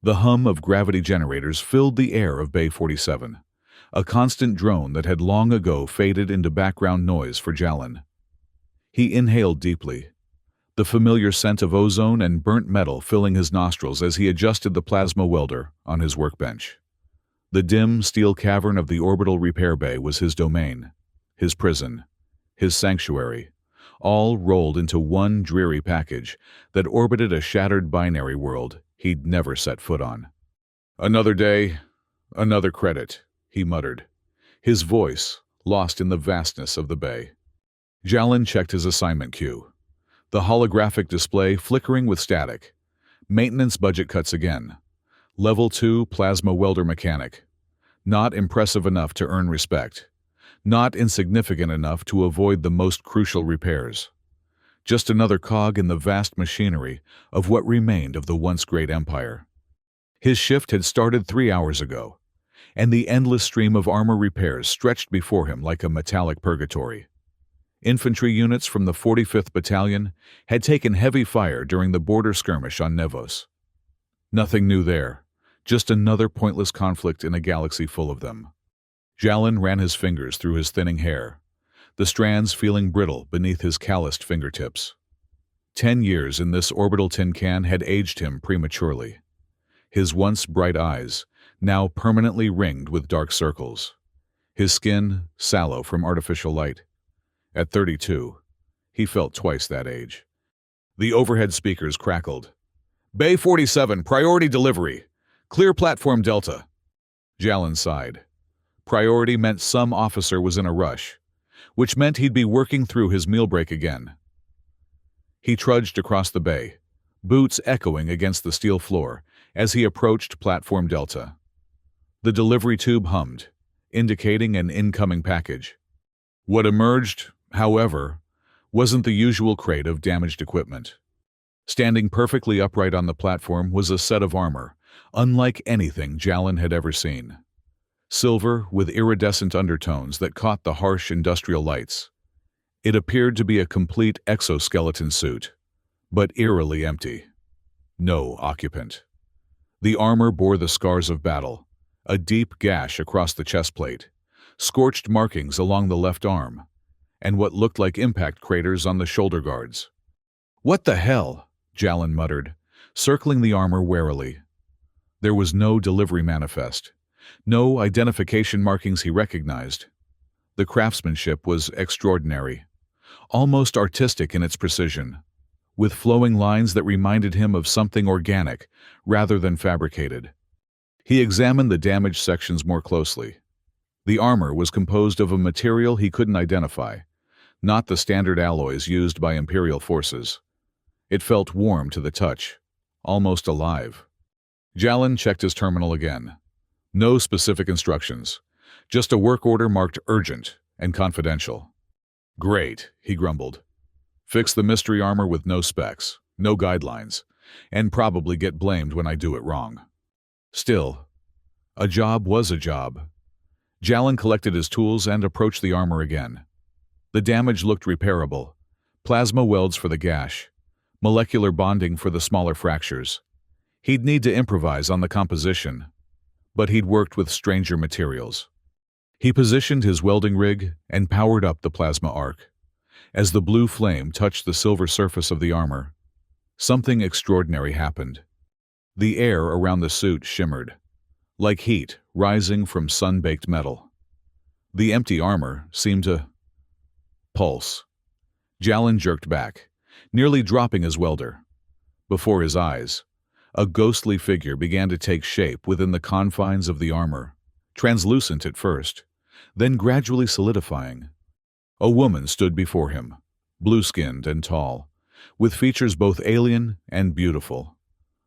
The hum of gravity generators filled the air of Bay 47, a constant drone that had long ago faded into background noise for Jalan. He inhaled deeply, the familiar scent of ozone and burnt metal filling his nostrils as he adjusted the plasma welder on his workbench. The dim steel cavern of the orbital repair bay was his domain, his prison, his sanctuary, all rolled into one dreary package that orbited a shattered binary world he'd never set foot on. "Another day, another credit," he muttered, his voice lost in the vastness of the bay. Jalan checked his assignment queue, the holographic display flickering with static. Maintenance budget cuts again. Level 2 plasma welder mechanic. Not impressive enough to earn respect. Not insignificant enough to avoid the most crucial repairs. Just another cog in the vast machinery of what remained of the once great empire. His shift had started 3 hours ago, and the endless stream of armor repairs stretched before him like a metallic purgatory. Infantry units from the 45th Battalion had taken heavy fire during the border skirmish on Nevos. Nothing new there, just another pointless conflict in a galaxy full of them. Jalan ran his fingers through his thinning hair, the strands feeling brittle beneath his calloused fingertips. 10 years in this orbital tin can had aged him prematurely. His once bright eyes, now permanently ringed with dark circles. His skin sallow from artificial light. At 32, he felt twice that age. The overhead speakers crackled. "Bay 47, priority delivery. Clear platform Delta." Jalan sighed. Priority meant some officer was in a rush, which meant he'd be working through his meal break again. He trudged across the bay, boots echoing against the steel floor as he approached platform Delta. The delivery tube hummed, indicating an incoming package. What emerged, however, wasn't the usual crate of damaged equipment. Standing perfectly upright on the platform was a set of armor, unlike anything Jalan had ever seen. Silver with iridescent undertones that caught the harsh industrial lights. It appeared to be a complete exoskeleton suit, but eerily empty. No occupant. The armor bore the scars of battle, a deep gash across the chest plate, scorched markings along the left arm, and what looked like impact craters on the shoulder guards. "What the hell?" Jalan muttered, circling the armor warily. There was no delivery manifest, no identification markings he recognized. The craftsmanship was extraordinary, almost artistic in its precision, with flowing lines that reminded him of something organic rather than fabricated. He examined the damaged sections more closely. The armor was composed of a material he couldn't identify, not the standard alloys used by Imperial forces. It felt warm to the touch, almost alive. Jalan checked his terminal again. No specific instructions, just a work order marked urgent and confidential. "Great," he grumbled. "Fix the mystery armor with no specs, no guidelines, and probably get blamed when I do it wrong." Still, a job was a job. Jalan collected his tools and approached the armor again. The damage looked repairable. Plasma welds for the gash, molecular bonding for the smaller fractures. He'd need to improvise on the composition, but he'd worked with stranger materials. He positioned his welding rig and powered up the plasma arc. As the blue flame touched the silver surface of the armor, something extraordinary happened. The air around the suit shimmered, like heat rising from sun-baked metal. The empty armor seemed to pulse. Jalan jerked back, nearly dropping his welder. Before his eyes, a ghostly figure began to take shape within the confines of the armor, translucent at first, then gradually solidifying. A woman stood before him, blue-skinned and tall, with features both alien and beautiful.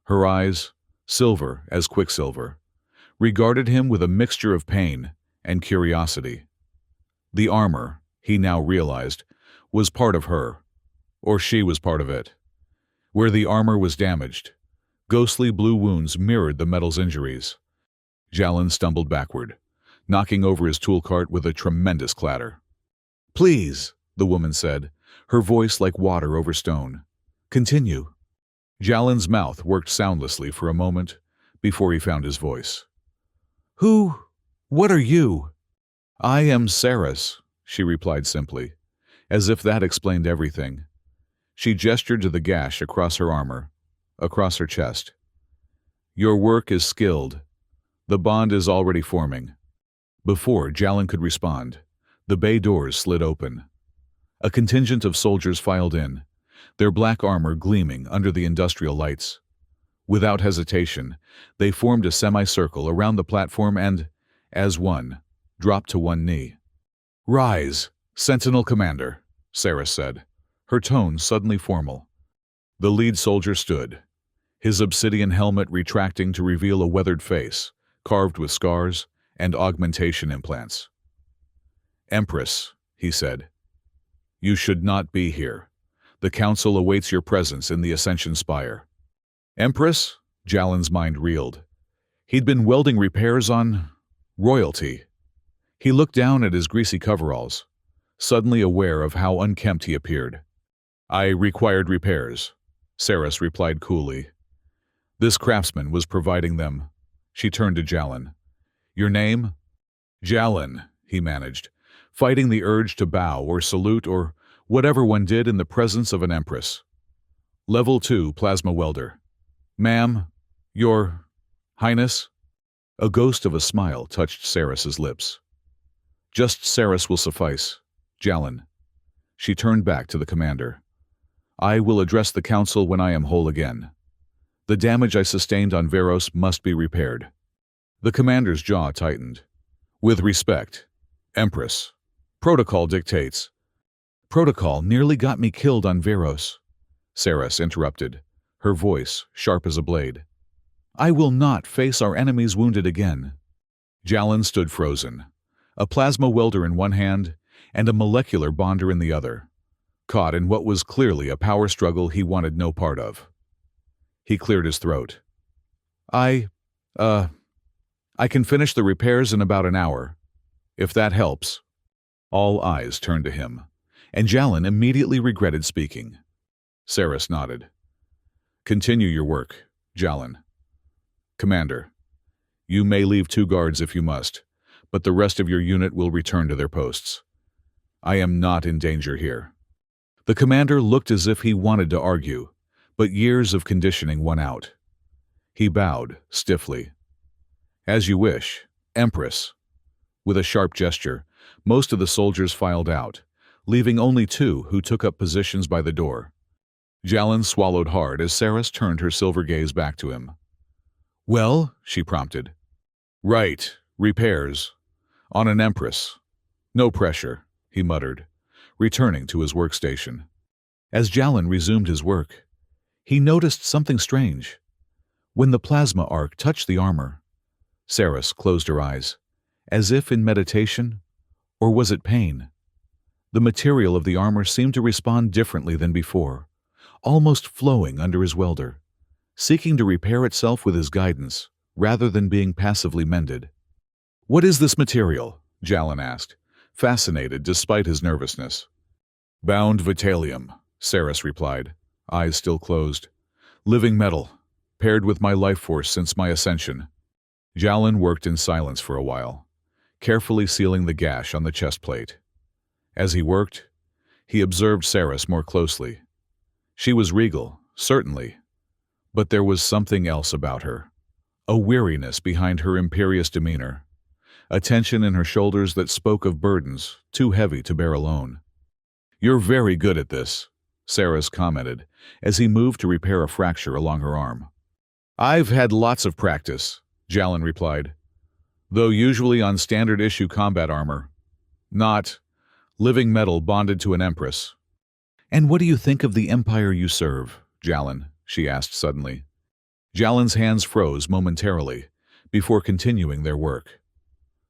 Her eyes, silver as quicksilver, regarded him with a mixture of pain and curiosity. The armor, he now realized, was part of her, or she was part of it. Where the armor was damaged, ghostly blue wounds mirrored the metal's injuries. Jalan stumbled backward, knocking over his tool cart with a tremendous clatter. "Please," the woman said, her voice like water over stone. "Continue." Jalan's mouth worked soundlessly for a moment, before he found his voice. "Who? What are you?" "I am Saris," she replied simply, as if that explained everything. She gestured to the gash across her armor, across her chest. "Your work is skilled. The bond is already forming." Before Jalin could respond, the bay doors slid open. A contingent of soldiers filed in, their black armor gleaming under the industrial lights. Without hesitation, they formed a semicircle around the platform and, as one, dropped to one knee. "Rise, Sentinel Commander," Saris said, her tone suddenly formal. The lead soldier stood, his obsidian helmet retracting to reveal a weathered face, carved with scars and augmentation implants. "Empress," he said, "you should not be here. The Council awaits your presence in the Ascension Spire." "Empress?" Jalin's mind reeled. He'd been welding repairs on royalty. He looked down at his greasy coveralls, suddenly aware of how unkempt he appeared. "I required repairs," Saris replied coolly. This craftsman was providing them. She turned to Jalin. "Your name?" "Jalin," he managed, fighting the urge to bow or salute or whatever one did in the presence of an empress. "Level 2 plasma welder." "Ma'am, Your Highness?" A ghost of a smile touched Saris's lips. "Just Saris will suffice, Jalin." She turned back to the commander. "I will address the council when I am whole again. The damage I sustained on Veros must be repaired." The commander's jaw tightened. "With respect, Empress. Protocol dictates." "Protocol nearly got me killed on Veros," Saris interrupted, her voice sharp as a blade. "I will not face our enemies wounded again." Jalin stood frozen, a plasma welder in one hand and a molecular bonder in the other, caught in what was clearly a power struggle he wanted no part of. He cleared his throat. I can finish the repairs in about an hour, if that helps." All eyes turned to him, and Jalin immediately regretted speaking. Saris nodded. "Continue your work, Jalin." "Commander, you may leave 2 guards if you must, but the rest of your unit will return to their posts. I am not in danger here." The commander looked as if he wanted to argue, but years of conditioning won out. He bowed, stiffly. "As you wish, Empress." With a sharp gesture, most of the soldiers filed out, leaving only 2 who took up positions by the door. Jalin swallowed hard as Saris turned her silver gaze back to him. "Well?" she prompted. "Right, repairs. On an Empress. No pressure," he muttered, returning to his workstation. As Jalin resumed his work, he noticed something strange. When the plasma arc touched the armor, Saris closed her eyes, as if in meditation, or was it pain? The material of the armor seemed to respond differently than before, almost flowing under his welder, seeking to repair itself with his guidance, rather than being passively mended. "What is this material?" Jalin asked, fascinated despite his nervousness. "Bound Vitalium," Saris replied, eyes still closed. "Living metal, paired with my life force since my ascension." Jalin worked in silence for a while, carefully sealing the gash on the chest plate. As he worked, he observed Saris more closely. She was regal, certainly, but there was something else about her. A weariness behind her imperious demeanor, a tension in her shoulders that spoke of burdens too heavy to bear alone. "You're very good at this," Saris commented as he moved to repair a fracture along her arm. "I've had lots of practice," Jalin replied, "though usually on standard-issue combat armor. Not living metal bonded to an Empress." "And what do you think of the empire you serve, Jalin?" she asked suddenly. Jalin's hands froze momentarily, before continuing their work.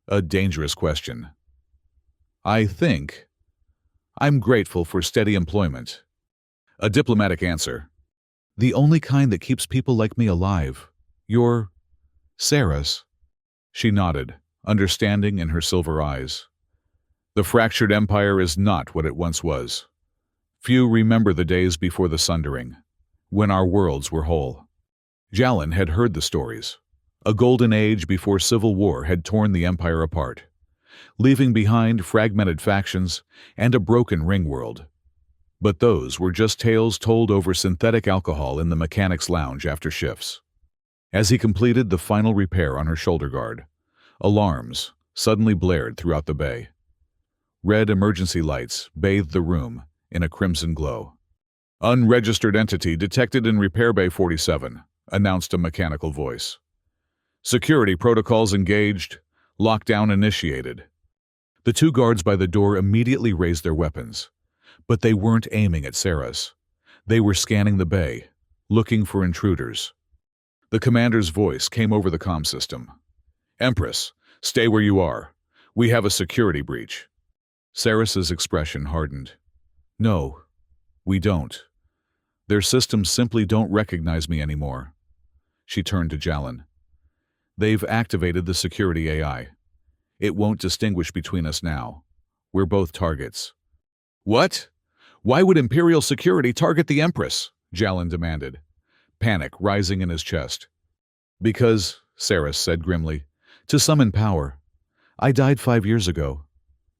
A dangerous question. "I think I'm grateful for steady employment." A diplomatic answer. "The only kind that keeps people like me alive. You're Saris." She nodded, understanding in her silver eyes. "The fractured empire is not what it once was. Few remember the days before the sundering, when our worlds were whole." Jalin had heard the stories. A golden age before civil war had torn the empire apart, leaving behind fragmented factions and a broken ring world. But those were just tales told over synthetic alcohol in the mechanic's lounge after shifts. As he completed the final repair on her shoulder guard, alarms suddenly blared throughout the bay. Red emergency lights bathed the room in a crimson glow. "Unregistered entity detected in Repair Bay 47, announced a mechanical voice. "Security protocols engaged. Lockdown initiated." The two guards by the door immediately raised their weapons. But they weren't aiming at Saras. They were scanning the bay, looking for intruders. The commander's voice came over the comm system. "Empress, stay where you are. We have a security breach." Saras's expression hardened. "No, we don't. Their systems simply don't recognize me anymore." She turned to Jalin. "They've activated the security AI. It won't distinguish between us now. We're both targets." "What? Why would Imperial security target the Empress?" Jalin demanded, panic rising in his chest. "Because," Saras said grimly, "to summon power. I died 5 years ago.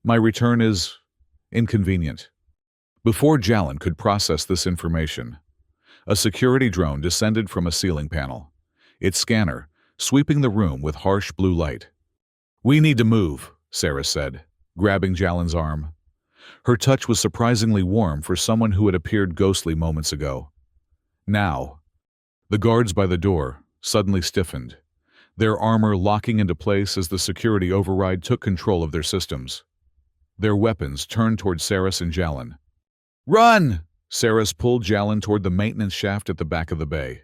My return is inconvenient." Before Jalin could process this information, a security drone descended from a ceiling panel, its scanner sweeping the room with harsh blue light. "We need to move," Saras said, grabbing Jalin's arm. Her touch was surprisingly warm for someone who had appeared ghostly moments ago. Now, the guards by the door suddenly stiffened, their armor locking into place as the security override took control of their systems. Their weapons turned toward Saras and Jalin. "Run!" Saras pulled Jalin toward the maintenance shaft at the back of the bay.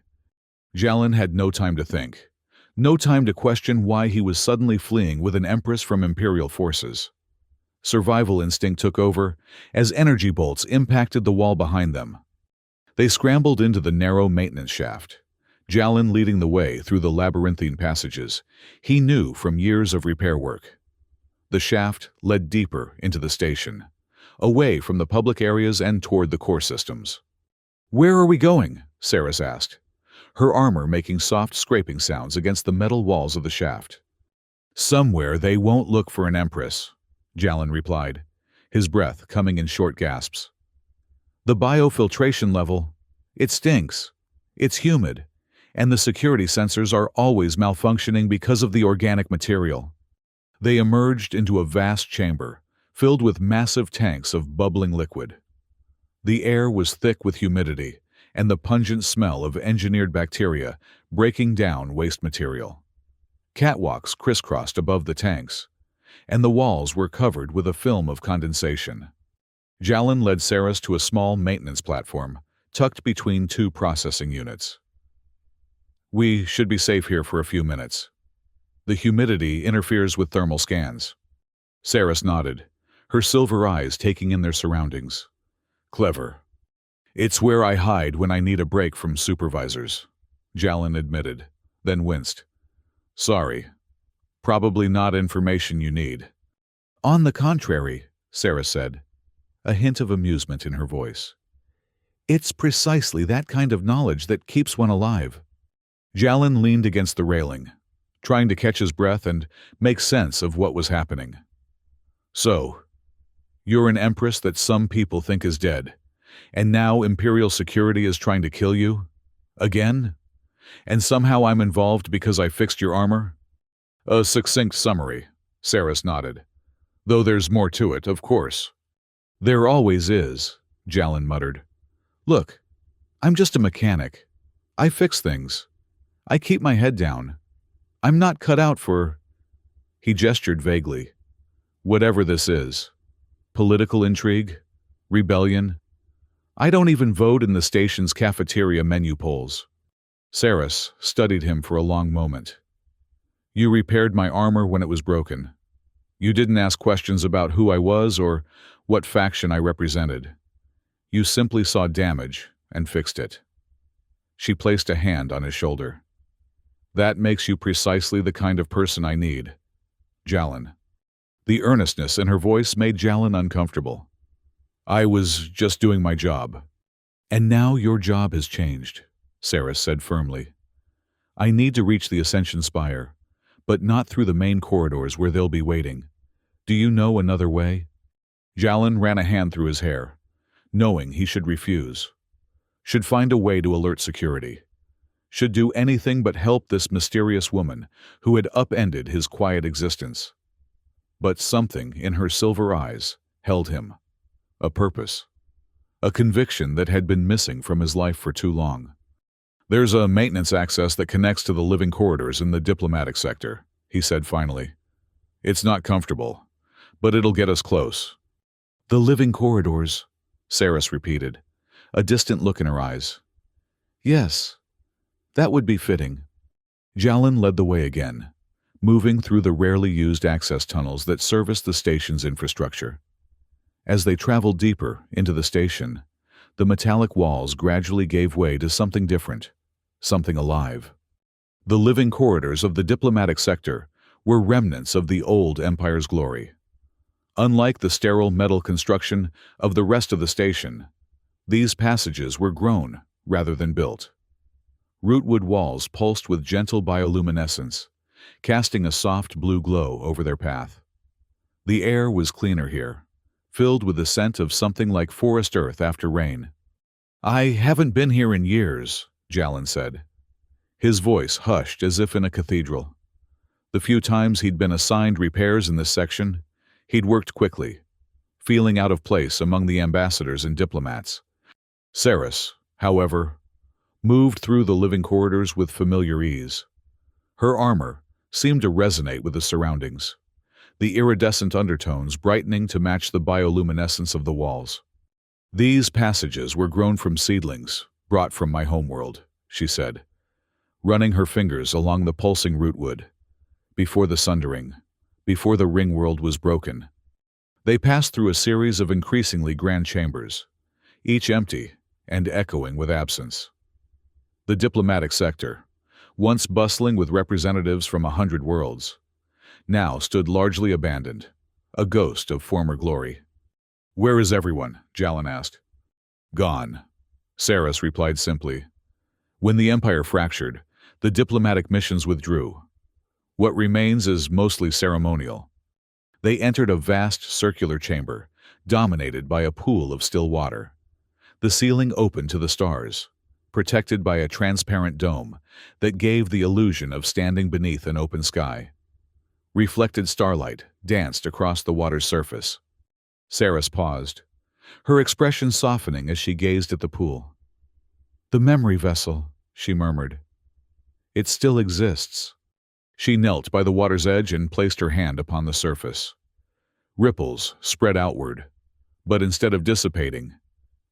Jalin had no time to think, no time to question why he was suddenly fleeing with an Empress from Imperial forces. Survival instinct took over as energy bolts impacted the wall behind them. They scrambled into the narrow maintenance shaft, Jalin leading the way through the labyrinthine passages he knew from years of repair work. The shaft led deeper into the station, away from the public areas and toward the core systems. "Where are we going?" Saras asked, her armor making soft scraping sounds against the metal walls of the shaft. "Somewhere they won't look for an Empress," Jalin replied, his breath coming in short gasps. "The biofiltration level, it stinks. It's humid, and the security sensors are always malfunctioning because of the organic material." They emerged into a vast chamber, filled with massive tanks of bubbling liquid. The air was thick with humidity and the pungent smell of engineered bacteria breaking down waste material. Catwalks crisscrossed above the tanks, and the walls were covered with a film of condensation. Jalin led Saras to a small maintenance platform, tucked between two processing units. "We should be safe here for a few minutes. The humidity interferes with thermal scans." Saras nodded, her silver eyes taking in their surroundings. "Clever. It's where I hide when I need a break from supervisors," Jalin admitted, then winced. "Sorry. Probably not information you need." "On the contrary," Saras said, a hint of amusement in her voice. "It's precisely that kind of knowledge that keeps one alive." Jalin leaned against the railing, trying to catch his breath and make sense of what was happening. "So, you're an Empress that some people think is dead, and now Imperial security is trying to kill you? Again? And somehow I'm involved because I fixed your armor?" "A succinct summary," Saras nodded. "Though there's more to it, of course." "There always is," Jalin muttered. "Look, I'm just a mechanic. I fix things. I keep my head down. I'm not cut out for—" He gestured vaguely. "Whatever this is. Political intrigue? Rebellion? I don't even vote in the station's cafeteria menu polls." Saras studied him for a long moment. "You repaired my armor when it was broken. You didn't ask questions about who I was or what faction I represented. You simply saw damage and fixed it." She placed a hand on his shoulder. "That makes you precisely the kind of person I need, Jalin." The earnestness in her voice made Jalin uncomfortable. "I was just doing my job." "And now your job has changed," Saras said firmly. I need to reach the Ascension Spire, but not through the main corridors where they'll be waiting. Do you know another way? Jalen ran a hand through his hair, knowing he should refuse. Should find a way to alert security. Should do anything but help this mysterious woman who had upended his quiet existence. But something in her silver eyes held him. A purpose. A conviction that had been missing from his life for too long. There's a maintenance access that connects to the living corridors in the diplomatic sector, he said finally. It's not comfortable, but it'll get us close. The living corridors, Saris repeated, a distant look in her eyes. Yes, that would be fitting. Jalen led the way again, moving through the rarely used access tunnels that serviced the station's infrastructure. As they traveled deeper into the station, the metallic walls gradually gave way to something different, something alive. The living corridors of the diplomatic sector were remnants of the old Empire's glory. Unlike the sterile metal construction of the rest of the station, these passages were grown rather than built. Rootwood walls pulsed with gentle bioluminescence, casting a soft blue glow over their path. The air was cleaner here, filled with the scent of something like forest earth after rain. I haven't been here in years, Jalen said. His voice hushed as if in a cathedral. The few times he'd been assigned repairs in this section, he'd worked quickly, feeling out of place among the ambassadors and diplomats. Saris, however, moved through the living corridors with familiar ease. Her armor seemed to resonate with the surroundings, the iridescent undertones brightening to match the bioluminescence of the walls. These passages were grown from seedlings, brought from my homeworld, she said, running her fingers along the pulsing rootwood. Before the sundering, before the ring world was broken. They passed through a series of increasingly grand chambers, each empty and echoing with absence. The diplomatic sector, once bustling with representatives from 100 worlds, now stood largely abandoned, a ghost of former glory. Where is everyone? Jalen asked. Gone, Saris replied simply. When the Empire fractured, the diplomatic missions withdrew. What remains is mostly ceremonial. They entered a vast circular chamber, dominated by a pool of still water. The ceiling opened to the stars, protected by a transparent dome that gave the illusion of standing beneath an open sky. Reflected starlight danced across the water's surface. Saris paused, her expression softening as she gazed at the pool. The memory vessel, she murmured. It still exists. She knelt by the water's edge and placed her hand upon the surface. Ripples spread outward, but instead of dissipating,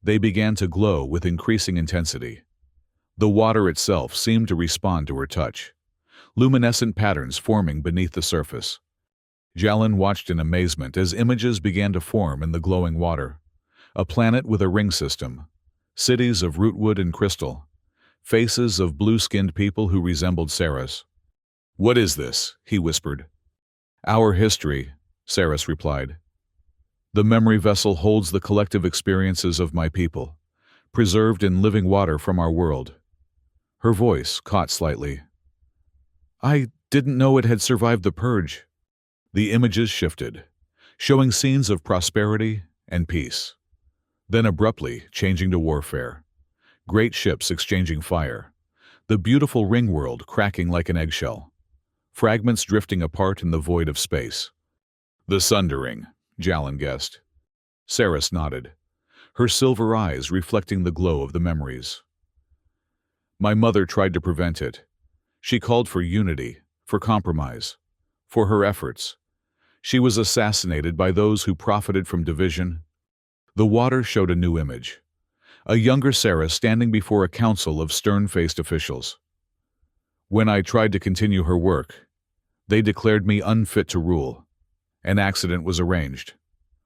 they began to glow with increasing intensity. The water itself seemed to respond to her touch, luminescent patterns forming beneath the surface. Jalen watched in amazement as images began to form in the glowing water. A planet with a ring system, cities of rootwood and crystal, faces of blue-skinned people who resembled Saris. What is this? He whispered. Our history, Saris replied. The memory vessel holds the collective experiences of my people, preserved in living water from our world. Her voice caught slightly. I didn't know it had survived the purge. The images shifted, showing scenes of prosperity and peace, then abruptly changing to warfare. Great ships exchanging fire, the beautiful ring world cracking like an eggshell. Fragments drifting apart in the void of space. The sundering, Jalen guessed. Saris nodded, her silver eyes reflecting the glow of the memories. My mother tried to prevent it. She called for unity, for compromise, for her efforts. She was assassinated by those who profited from division. The water showed a new image. A younger Saris standing before a council of stern-faced officials. When I tried to continue her work, they declared me unfit to rule. An accident was arranged.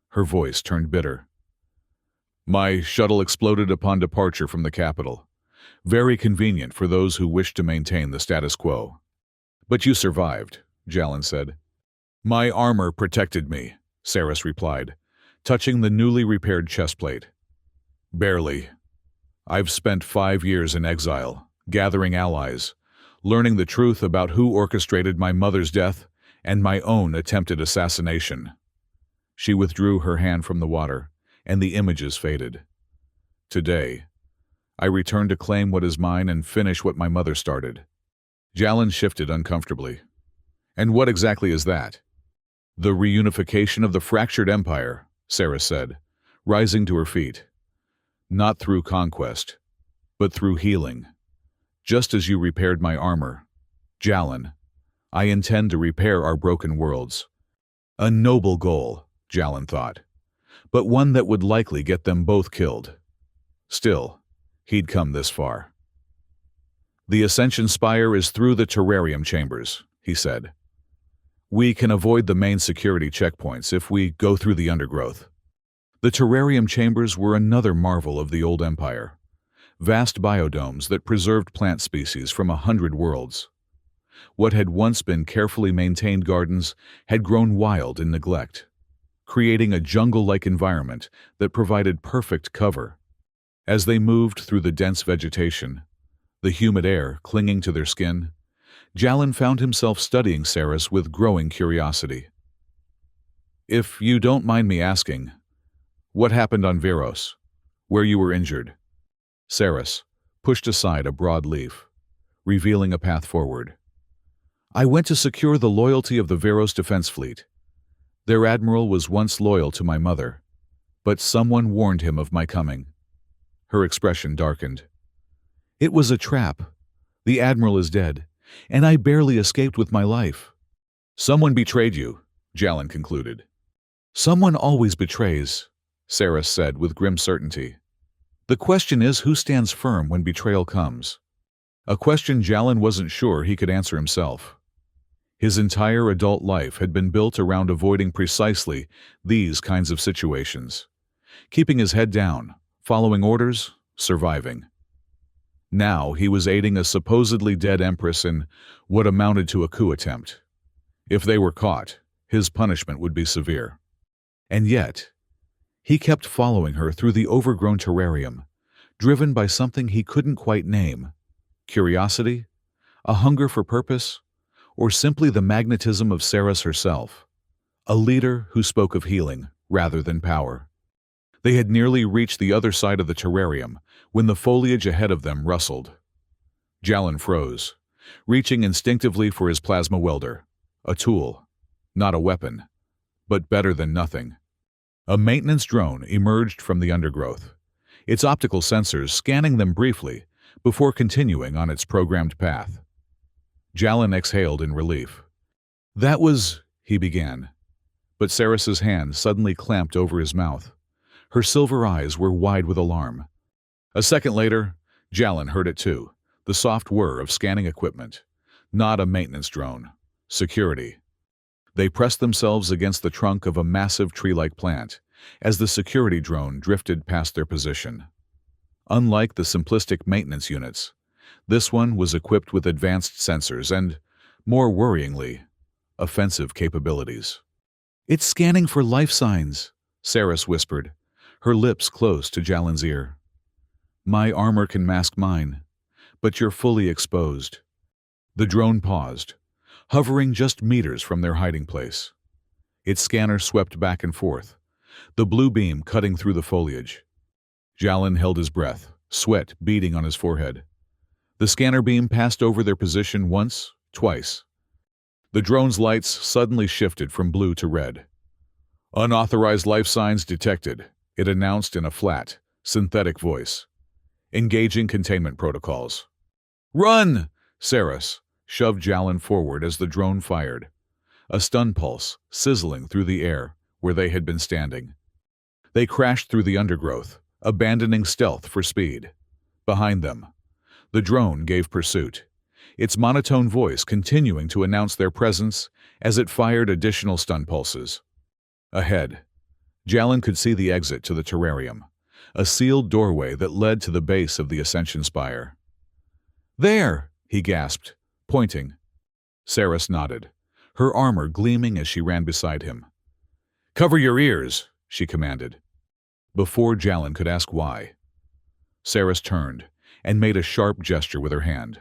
Her voice turned bitter. My shuttle exploded upon departure from the capital. Very convenient for those who wished to maintain the status quo. But you survived, Jalen said. My armor protected me, Saris replied, touching the newly repaired chestplate. Barely. I've spent 5 years in exile, gathering allies, learning the truth about who orchestrated my mother's death and my own attempted assassination. She withdrew her hand from the water, and the images faded. Today, I return to claim what is mine and finish what my mother started. Jalen shifted uncomfortably. And what exactly is that? The reunification of the fractured empire, Sarah said, rising to her feet. Not through conquest, but through healing. Just as you repaired my armor, Jalen, I intend to repair our broken worlds. A noble goal, Jalen thought, but one that would likely get them both killed. Still, he'd come this far. The Ascension Spire is through the terrarium chambers, he said. We can avoid the main security checkpoints if we go through the undergrowth. The terrarium chambers were another marvel of the old empire. Vast biodomes that preserved plant species from 100 worlds. What had once been carefully maintained gardens had grown wild in neglect, creating a jungle-like environment that provided perfect cover. As they moved through the dense vegetation, the humid air clinging to their skin, Jalen found himself studying Saris with growing curiosity. If you don't mind me asking, what happened on Veros, where you were injured? Saris pushed aside a broad leaf, revealing a path forward. I went to secure the loyalty of the Veros defense fleet. Their admiral was once loyal to my mother, but someone warned him of my coming. Her expression darkened. It was a trap. The admiral is dead, and I barely escaped with my life. Someone betrayed you, Jalen concluded. Someone always betrays, Saris said with grim certainty. The question is who stands firm when betrayal comes. A question Jalen wasn't sure he could answer himself. His entire adult life had been built around avoiding precisely these kinds of situations. Keeping his head down, following orders, surviving. Now he was aiding a supposedly dead empress in what amounted to a coup attempt. If they were caught, his punishment would be severe. And yet, he kept following her through the overgrown terrarium, driven by something he couldn't quite name. Curiosity? A hunger for purpose? Or simply the magnetism of Saris herself? A leader who spoke of healing rather than power. They had nearly reached the other side of the terrarium when the foliage ahead of them rustled. Jalen froze, reaching instinctively for his plasma welder. A tool, not a weapon, but better than nothing. A maintenance drone emerged from the undergrowth, its optical sensors scanning them briefly before continuing on its programmed path. Jalen exhaled in relief. That was, he began, but Saris's hand suddenly clamped over his mouth. Her silver eyes were wide with alarm. A second later, Jalen heard it too, the soft whir of scanning equipment. Not a maintenance drone. Security. They pressed themselves against the trunk of a massive tree-like plant as the security drone drifted past their position. Unlike the simplistic maintenance units, this one was equipped with advanced sensors and, more worryingly, offensive capabilities. It's scanning for life signs, Saris whispered, her lips close to Jalen's ear. My armor can mask mine, but you're fully exposed. The drone paused, hovering just meters from their hiding place. Its scanner swept back and forth, the blue beam cutting through the foliage. Jalen held his breath, sweat beading on his forehead. The scanner beam passed over their position once, twice. The drone's lights suddenly shifted from blue to red. Unauthorized life signs detected, it announced in a flat, synthetic voice. Engaging containment protocols. Run! Saris shoved Jalen forward as the drone fired, a stun pulse sizzling through the air where they had been standing. They crashed through the undergrowth, abandoning stealth for speed. Behind them, the drone gave pursuit, its monotone voice continuing to announce their presence as it fired additional stun pulses. Ahead, Jalen could see the exit to the terrarium, a sealed doorway that led to the base of the Ascension Spire. There, he gasped, pointing. Saris nodded, her armor gleaming as she ran beside him. Cover your ears, she commanded. Before Jalen could ask why, Saris turned and made a sharp gesture with her hand.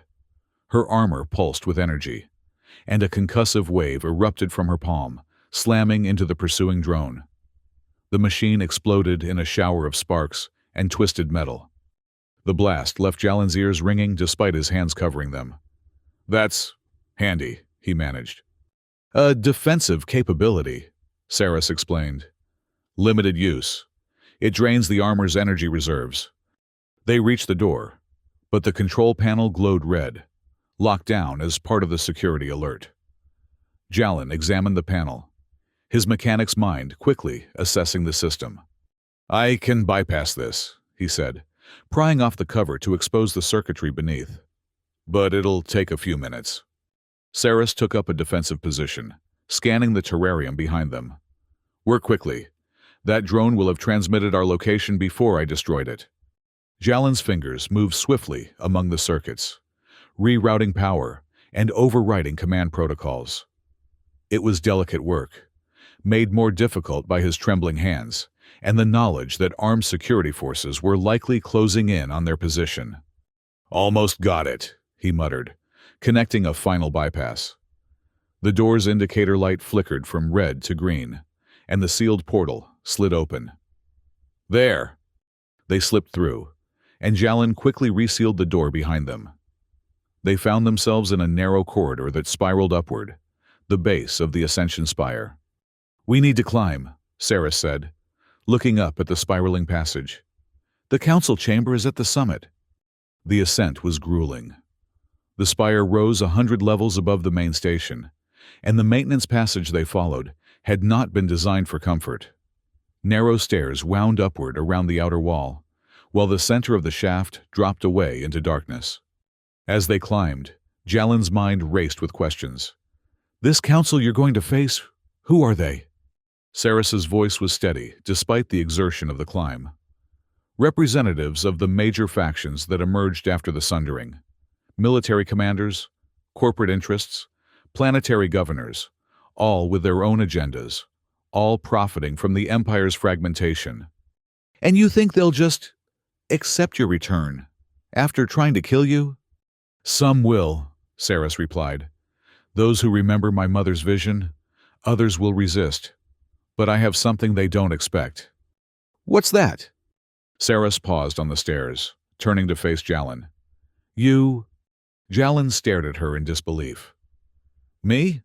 Her armor pulsed with energy, and a concussive wave erupted from her palm, slamming into the pursuing drone. The machine exploded in a shower of sparks and twisted metal. The blast left Jalen's ears ringing despite his hands covering them. "That's handy," he managed. "A defensive capability," Saris explained. "Limited use. It drains the armor's energy reserves." They reached the door, but the control panel glowed red, locked down as part of the security alert. Jalen examined the panel, his mechanic's mind quickly assessing the system. "I can bypass this," he said, prying off the cover to expose the circuitry beneath. "But it'll take a few minutes." Saris took up a defensive position, scanning the terrarium behind them. "Work quickly. That drone will have transmitted our location before I destroyed it." Jalen's fingers moved swiftly among the circuits, rerouting power and overriding command protocols. It was delicate work, made more difficult by his trembling hands and the knowledge that armed security forces were likely closing in on their position. "Almost got it," he muttered, connecting a final bypass. The door's indicator light flickered from red to green, and the sealed portal slid open. "There!" They slipped through, and Jalen quickly resealed the door behind them. They found themselves in a narrow corridor that spiraled upward, the base of the ascension spire. "We need to climb," Saris said, looking up at the spiraling passage. "The council chamber is at the summit." The ascent was grueling. The spire rose 100 levels above the main station, and the maintenance passage they followed had not been designed for comfort. Narrow stairs wound upward around the outer wall, while the center of the shaft dropped away into darkness. As they climbed, Jalen's mind raced with questions. "This council you're going to face, who are they?" Saris's voice was steady, despite the exertion of the climb. "Representatives of the major factions that emerged after the Sundering. Military commanders, corporate interests, planetary governors, all with their own agendas, all profiting from the Empire's fragmentation. And you think they'll just accept your return, after trying to kill you?" "Some will," Saris replied. "Those who remember my mother's vision, others will resist. But I have something they don't expect." "What's that?" Saris paused on the stairs, turning to face Jalen. "You—" Jalen stared at her in disbelief. "Me?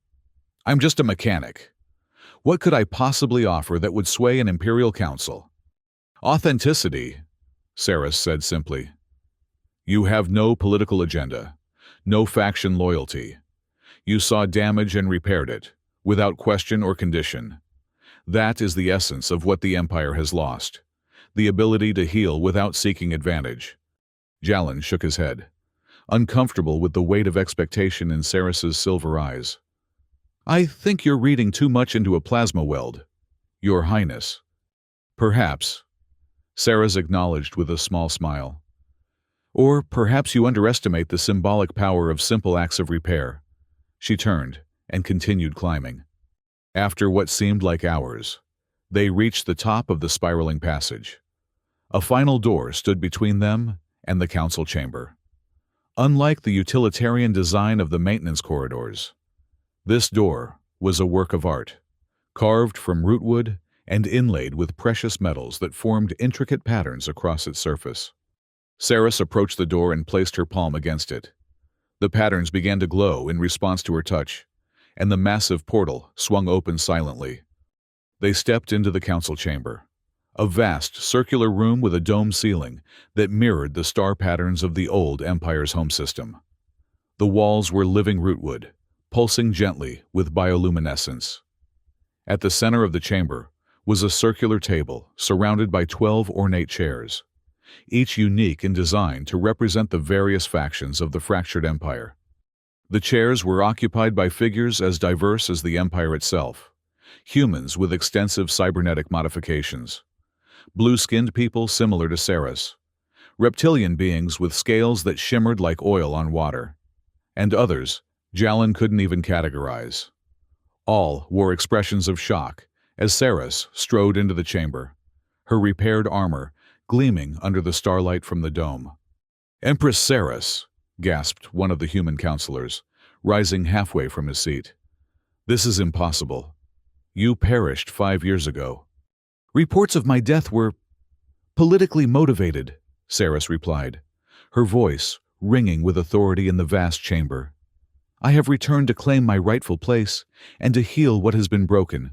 I'm just a mechanic. What could I possibly offer that would sway an Imperial Council?" "Authenticity," Saris said simply. "You have no political agenda, no faction loyalty. You saw damage and repaired it, without question or condition. That is the essence of what the Empire has lost, the ability to heal without seeking advantage." Jalen shook his head, uncomfortable with the weight of expectation in Saris's silver eyes. "I think you're reading too much into a plasma weld, Your Highness." "Perhaps," Saris acknowledged with a small smile. "Or perhaps you underestimate the symbolic power of simple acts of repair." She turned and continued climbing. After what seemed like hours, they reached the top of the spiraling passage. A final door stood between them and the council chamber. Unlike the utilitarian design of the maintenance corridors, this door was a work of art, carved from rootwood and inlaid with precious metals that formed intricate patterns across its surface. Saris approached the door and placed her palm against it. The patterns began to glow in response to her touch, and the massive portal swung open silently. They stepped into the council chamber, a vast circular room with a dome ceiling that mirrored the star patterns of the old Empire's home system. The walls were living rootwood, pulsing gently with bioluminescence. At the center of the chamber was a circular table surrounded by 12 ornate chairs, each unique in design to represent the various factions of the fractured Empire. The chairs were occupied by figures as diverse as the Empire itself, humans with extensive cybernetic modifications, blue-skinned people similar to Saris, reptilian beings with scales that shimmered like oil on water, and others Jalen couldn't even categorize. All wore expressions of shock as Saris strode into the chamber, her repaired armor gleaming under the starlight from the dome. "Empress Saris," gasped one of the human counselors, rising halfway from his seat. This is impossible. You perished 5 years ago. Reports of my death were politically motivated, Saris replied, her voice ringing with authority in the vast chamber. I have returned to claim my rightful place and to heal what has been broken.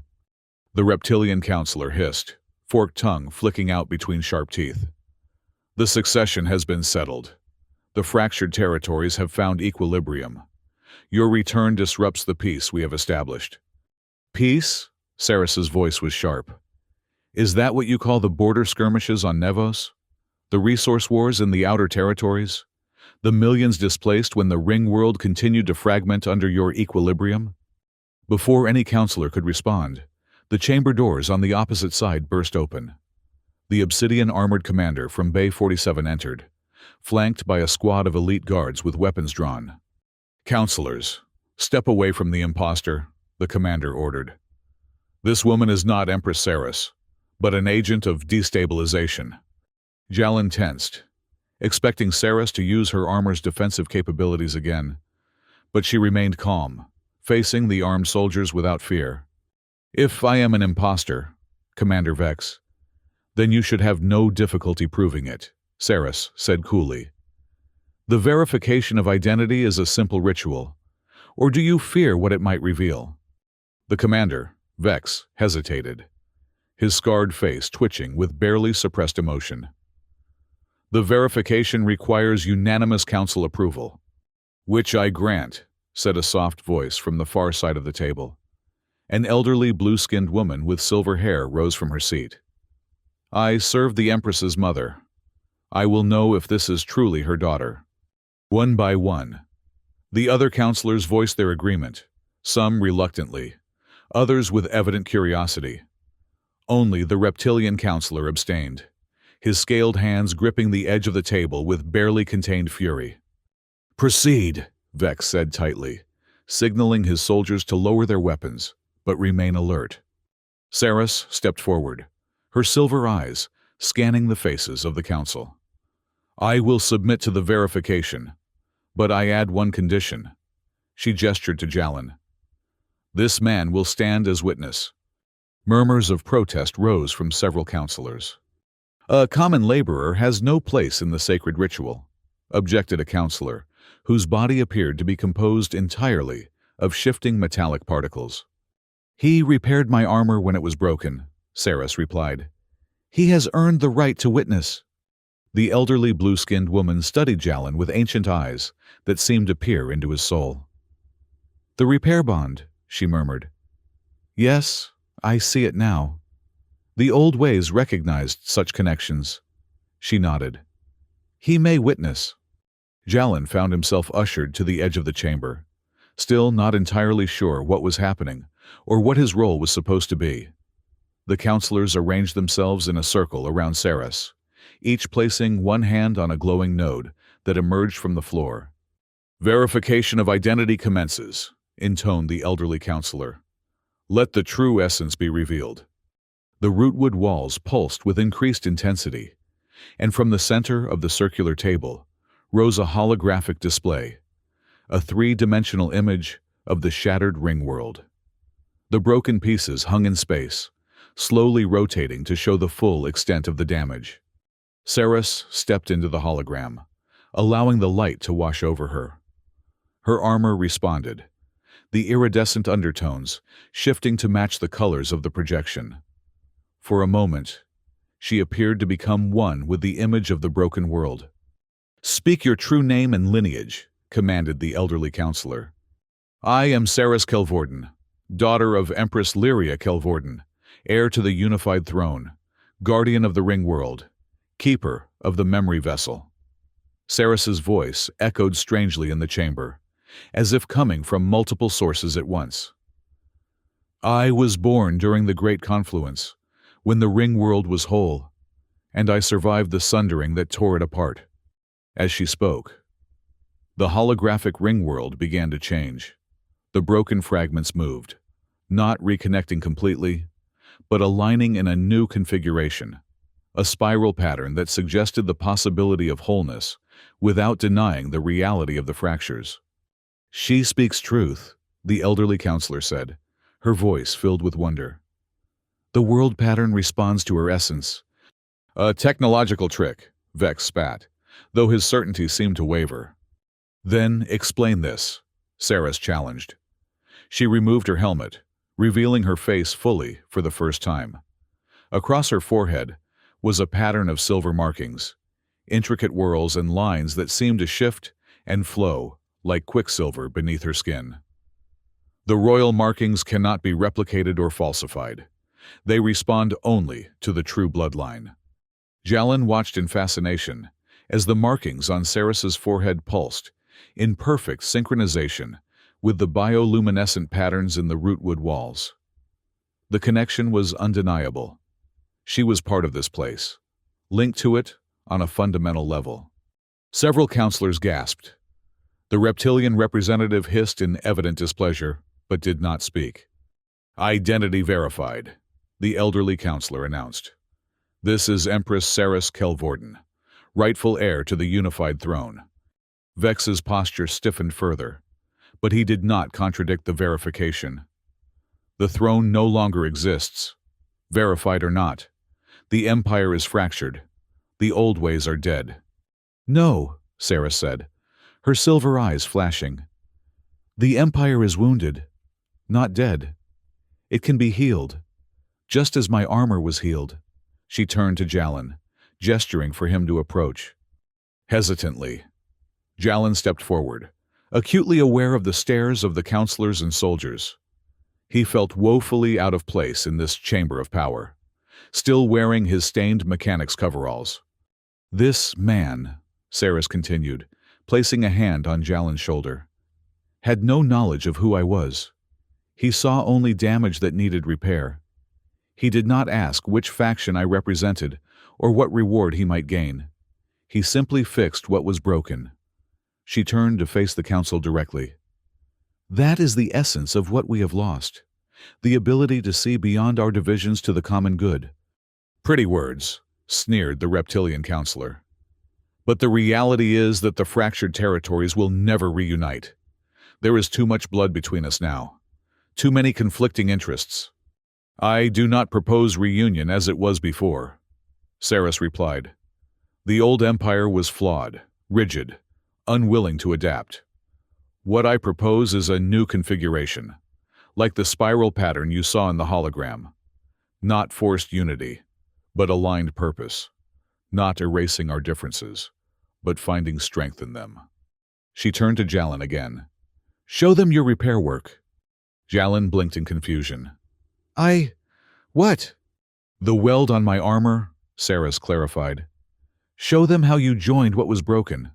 The reptilian counselor hissed, forked tongue flicking out between sharp teeth. The succession has been settled. The fractured territories have found equilibrium. Your return disrupts the peace we have established. Peace? Saris's voice was sharp. Is that what you call the border skirmishes on Nevos? The resource wars in the outer territories? The millions displaced when the ring world continued to fragment under your equilibrium? Before any counselor could respond, the chamber doors on the opposite side burst open. The obsidian armored commander from Bay 47 entered, flanked by a squad of elite guards with weapons drawn. Counselors, step away from the impostor, the commander ordered. This woman is not Empress Saris, but an agent of destabilization. Jalin tensed, expecting Saris to use her armor's defensive capabilities again, but she remained calm, facing the armed soldiers without fear. If I am an impostor, Commander Vex, then you should have no difficulty proving it, Saris said coolly. The verification of identity is a simple ritual, or do you fear what it might reveal? The commander, Vex, hesitated, his scarred face twitching with barely suppressed emotion. The verification requires unanimous council approval. Which I grant, said a soft voice from the far side of the table. An elderly blue-skinned woman with silver hair rose from her seat. I serve the Empress's mother. I will know if this is truly her daughter. One by one, the other counselors voiced their agreement, some reluctantly, others with evident curiosity. Only the reptilian counselor abstained, his scaled hands gripping the edge of the table with barely contained fury. Proceed, Vex said tightly, signaling his soldiers to lower their weapons, but remain alert. Saris stepped forward, her silver eyes scanning the faces of the council. I will submit to the verification, but I add one condition. She gestured to Jalin. This man will stand as witness. Murmurs of protest rose from several counselors. A common laborer has no place in the sacred ritual, objected a counselor, whose body appeared to be composed entirely of shifting metallic particles. He repaired my armor when it was broken, Saris replied. He has earned the right to witness. The elderly blue-skinned woman studied Jalin with ancient eyes that seemed to peer into his soul. The repair bond, she murmured. Yes, I see it now. The old ways recognized such connections. She nodded. He may witness. Jalin found himself ushered to the edge of the chamber, still not entirely sure what was happening or what his role was supposed to be. The counselors arranged themselves in a circle around Saris, each placing one hand on a glowing node that emerged from the floor. Verification of identity commences, intoned the elderly counselor. Let the true essence be revealed. The rootwood walls pulsed with increased intensity, and from the center of the circular table rose a holographic display, a three-dimensional image of the shattered ring world. The broken pieces hung in space, slowly rotating to show the full extent of the damage. Saris stepped into the hologram, allowing the light to wash over her. Her armor responded, the iridescent undertones shifting to match the colors of the projection. For a moment, she appeared to become one with the image of the broken world. Speak your true name and lineage, commanded the elderly counselor. I am Saris Kelvorden, daughter of Empress Lyria Kelvorden, heir to the unified throne, guardian of the ring world, keeper of the memory vessel. Saris's voice echoed strangely in the chamber, as if coming from multiple sources at once. I was born during the Great Confluence, when the ring world was whole, and I survived the sundering that tore it apart. As she spoke, the holographic ring world began to change. The broken fragments moved, not reconnecting completely, but aligning in a new configuration. a spiral pattern that suggested the possibility of wholeness without denying the reality of the fractures. "She speaks truth," the elderly counselor said, her voice filled with wonder. "The world pattern responds to her essence." "A technological trick," Vex spat, though his certainty seemed to waver. "Then explain this," Saris challenged. She removed her helmet, revealing her face fully for the first time. Across her forehead was a pattern of silver markings, intricate whorls and lines that seemed to shift and flow like quicksilver beneath her skin. "The royal markings cannot be replicated or falsified. They respond only to the true bloodline." Jalin watched in fascination as the markings on Saris's forehead pulsed, in perfect synchronization with the bioluminescent patterns in the rootwood walls. The connection was undeniable. She was part of this place, linked to it on a fundamental level. Several counselors gasped. The reptilian representative hissed in evident displeasure, but did not speak. "Identity verified," the elderly counselor announced. "This is Empress Saris Kelvorten, rightful heir to the unified throne." Vex's posture stiffened further, but he did not contradict the verification. "The throne no longer exists. Verified or not, the empire is fractured. The old ways are dead." "No," Saris said, her silver eyes flashing. "The empire is wounded, not dead. It can be healed, just as my armor was healed." She turned to Jalin, gesturing for him to approach. Hesitantly, Jalin stepped forward, acutely aware of the stares of the counselors and soldiers. He felt woefully out of place in this chamber of power, still wearing his stained mechanic's coveralls. "This man," Saris continued, placing a hand on Jalin's shoulder, "had no knowledge of who I was. He saw only damage that needed repair. He did not ask which faction I represented or what reward he might gain. He simply fixed what was broken." She turned to face the council directly. "That is the essence of what we have lost, the ability to see beyond our divisions to the common good." "Pretty words," sneered the reptilian counselor. "But the reality is that the fractured territories will never reunite. There is too much blood between us now. Too many conflicting interests." "I do not propose reunion as it was before," Saris replied. "The old empire was flawed, rigid, unwilling to adapt. What I propose is a new configuration, like the spiral pattern you saw in the hologram. Not forced unity, but aligned purpose. Not erasing our differences, but finding strength in them." She turned to Jalin again. "Show them your repair work." Jalin blinked in confusion. What?" "The weld on my armor," Saris clarified. "Show them how you joined what was broken."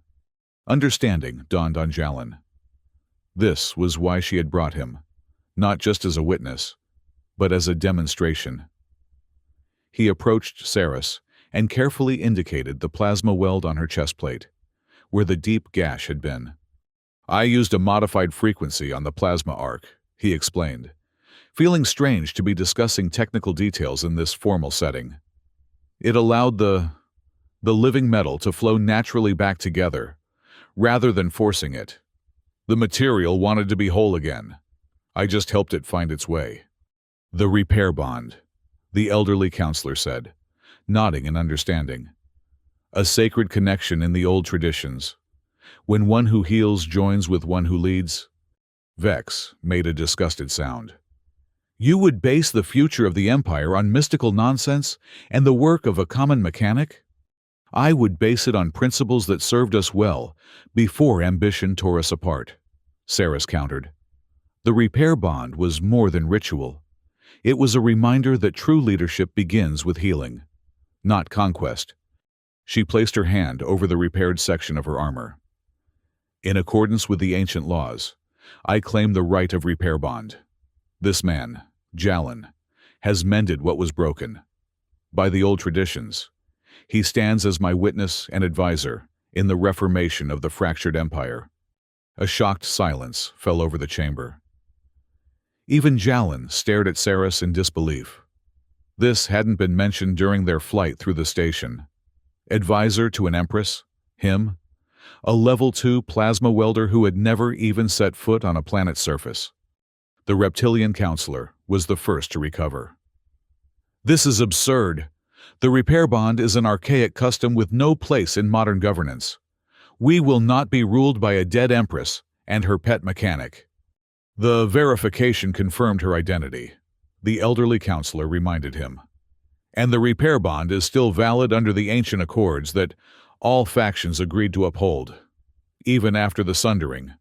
Understanding dawned on Jalin. This was why she had brought him, not just as a witness, but as a demonstration. He approached Saris and carefully indicated the plasma weld on her chest plate, where the deep gash had been. "I used a modified frequency on the plasma arc," he explained, feeling strange to be discussing technical details in this formal setting. "It allowed the living metal to flow naturally back together, rather than forcing it. The material wanted to be whole again. I just helped it find its way." "The repair bond," the elderly counselor said, nodding in understanding. "A sacred connection in the old traditions. When one who heals joins with one who leads." Vex made a disgusted sound. "You would base the future of the Empire on mystical nonsense and the work of a common mechanic? I would base it on principles that served us well before ambition tore us apart," Saris countered. "The repair bond was more than ritual. It was a reminder that true leadership begins with healing, not conquest." She placed her hand over the repaired section of her armor. "In accordance with the ancient laws, I claim the right of repair bond. This man, Jalin, has mended what was broken. By the old traditions, he stands as my witness and advisor in the reformation of the fractured empire." A shocked silence fell over the chamber. Even Jalin stared at Saris in disbelief. This hadn't been mentioned during their flight through the station. Advisor to an empress? Him? A level 2 plasma welder who had never even set foot on a planet's surface. The reptilian counselor was the first to recover. This is absurd. The repair bond is an archaic custom with no place in modern governance. We will not be ruled by a dead empress and her pet mechanic. The verification confirmed her identity, the elderly counselor reminded him. And the repair bond is still valid under the ancient accords that all factions agreed to uphold, even after the sundering.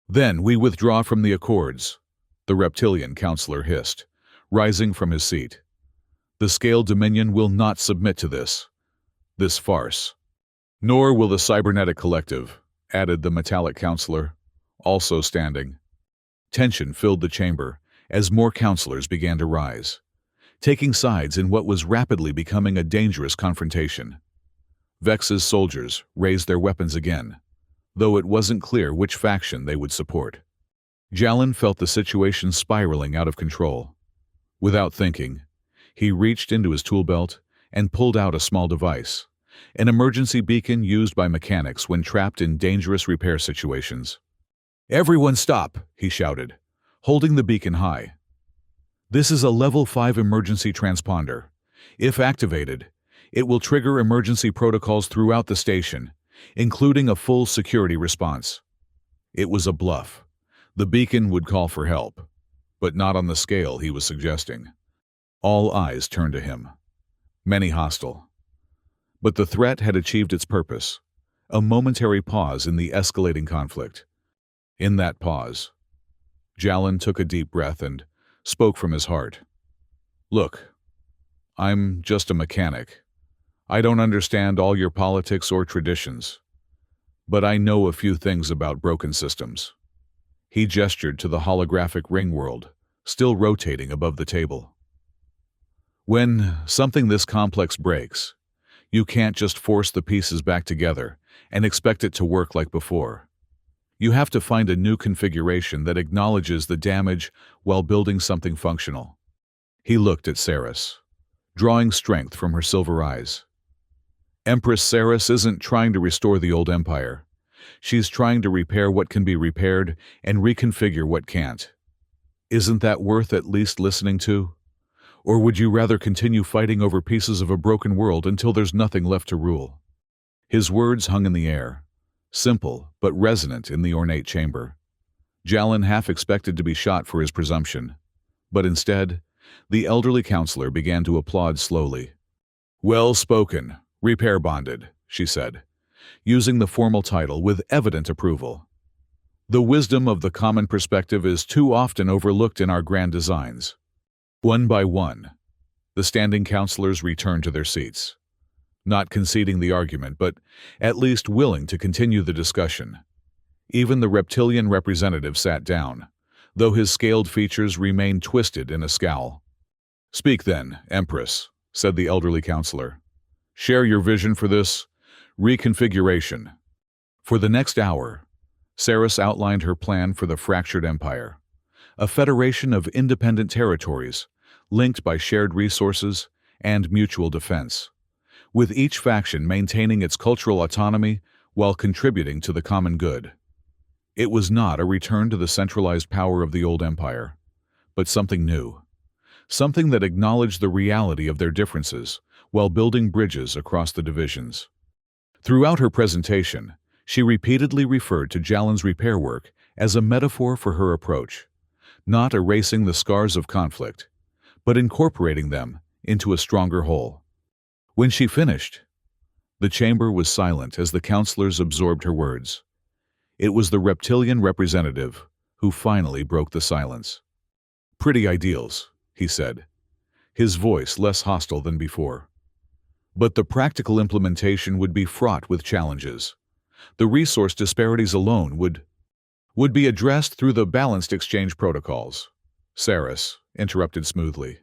Then we withdraw from the accords, the reptilian counselor hissed, rising from his seat. The Scaled Dominion will not submit to this farce. Nor will the Cybernetic Collective, added the metallic counselor, also standing. Tension filled the chamber as more counselors began to rise, taking sides in what was rapidly becoming a dangerous confrontation. Vex's soldiers raised their weapons again, though it wasn't clear which faction they would support. Jalin felt the situation spiraling out of control. Without thinking, he reached into his tool belt and pulled out a small device, an emergency beacon used by mechanics when trapped in dangerous repair situations. "Everyone stop!" he shouted, holding the beacon high. "This is a level 5 emergency transponder. If activated, it will trigger emergency protocols throughout the station, including a full security response." It was a bluff. The beacon would call for help, but not on the scale he was suggesting. All eyes turned to him, many hostile. But the threat had achieved its purpose, a momentary pause in the escalating conflict. In that pause, Jalin took a deep breath and spoke from his heart. "Look, I'm just a mechanic. I don't understand all your politics or traditions, but I know a few things about broken systems." He gestured to the holographic ring world, still rotating above the table. "When something this complex breaks, you can't just force the pieces back together and expect it to work like before. You have to find a new configuration that acknowledges the damage while building something functional." He looked at Saris, drawing strength from her silver eyes. Empress Saris isn't trying to restore the old empire. She's trying to repair what can be repaired and reconfigure what can't. Isn't that worth at least listening to? Or would you rather continue fighting over pieces of a broken world until there's nothing left to rule? His words hung in the air, simple but resonant in the ornate chamber. Jalin half expected to be shot for his presumption, but instead, the elderly counselor began to applaud slowly. "Well spoken, repair bonded," she said, using the formal title with evident approval. "The wisdom of the common perspective is too often overlooked in our grand designs." One by one, the standing counselors returned to their seats, not conceding the argument, but at least willing to continue the discussion. Even the reptilian representative sat down, though his scaled features remained twisted in a scowl. "Speak then, Empress," said the elderly counselor. "Share your vision for this reconfiguration." For the next hour, Saris outlined her plan for the fractured empire, a federation of independent territories linked by shared resources and mutual defense, with each faction maintaining its cultural autonomy while contributing to the common good. It was not a return to the centralized power of the old empire, but something new, something that acknowledged the reality of their differences while building bridges across the divisions. Throughout her presentation, she repeatedly referred to Jalin's repair work as a metaphor for her approach, not erasing the scars of conflict, but incorporating them into a stronger whole. When she finished, the chamber was silent as the counselors absorbed her words. It was the reptilian representative who finally broke the silence. "Pretty ideals," he said, his voice less hostile than before. "But the practical implementation would be fraught with challenges. The resource disparities alone would be addressed through the balanced exchange protocols," Saris interrupted smoothly.